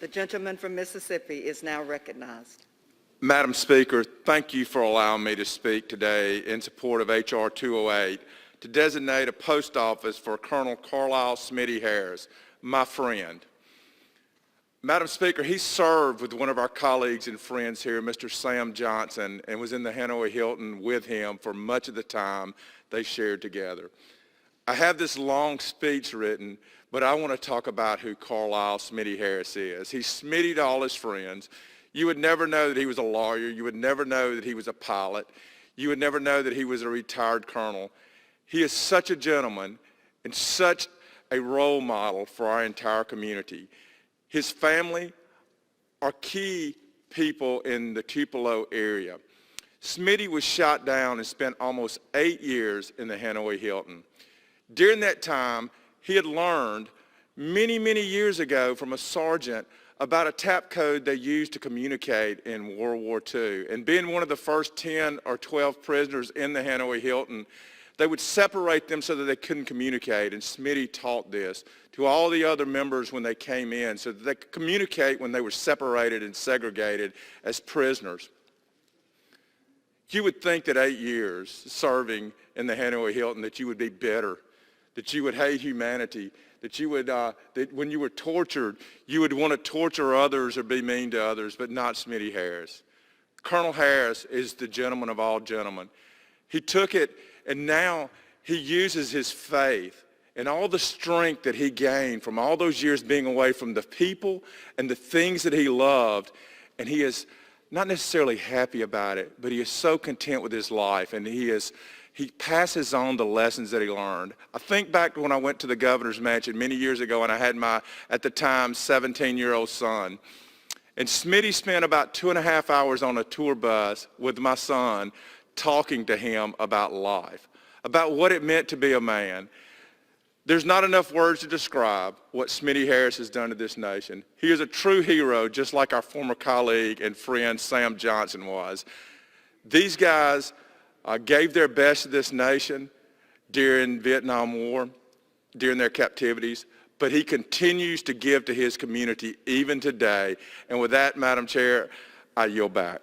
The gentleman from Mississippi is now recognized. Madam Speaker, thank you for allowing me to speak today in support of H.R. 208 to designate a post office for Colonel Carlyle Smitty Harris, my friend. Madam Speaker, he served with one of our colleagues and friends here, Mr. Sam Johnson, and was in the Hanoi Hilton with him for much of the time they shared together. I have this long speech written, but I want to talk about who Carlyle Smitty Harris is. He's Smitty to all his friends. You would never know that he was a lawyer. You would never know that he was a pilot. You would never know that he was a retired colonel. He is such a gentleman and such a role model for our entire community. His family are key people in the Tupelo area. Smitty was shot down and spent almost 8 years in the Hanoi Hilton. During that time, he had learned many, many years ago from a sergeant about a tap code they used to communicate in World War II. And being one of the first 10 or 12 prisoners in the Hanoi Hilton, they would separate them so that they couldn't communicate. And Smitty taught this to all the other members when they came in so that they could communicate when they were separated and segregated as prisoners. You would think that 8 years serving in the Hanoi Hilton that you would be bitter, that you would hate humanity, that you would, that when you were tortured, you would want to torture others or be mean to others, but not Smitty Harris. Colonel Harris is the gentleman of all gentlemen. He took it, and now he uses his faith and all the strength that he gained from all those years being away from the people and the things that he loved, and he is not necessarily happy about it, but he is so content with his life, and he passes on the lessons that he learned. I think back to when I went to the governor's mansion many years ago, and I had my, at the time, 17-year-old son. And Smitty spent about 2.5 hours on a tour bus with my son talking to him about life, about what it meant to be a man. There's not enough words to describe what Smitty Harris has done to this nation. He is a true hero, just like our former colleague and friend Sam Johnson was. These guys gave their best to this nation during Vietnam War, during their captivities, but he continues to give to his community even today. And with that, Madam Chair, I yield back.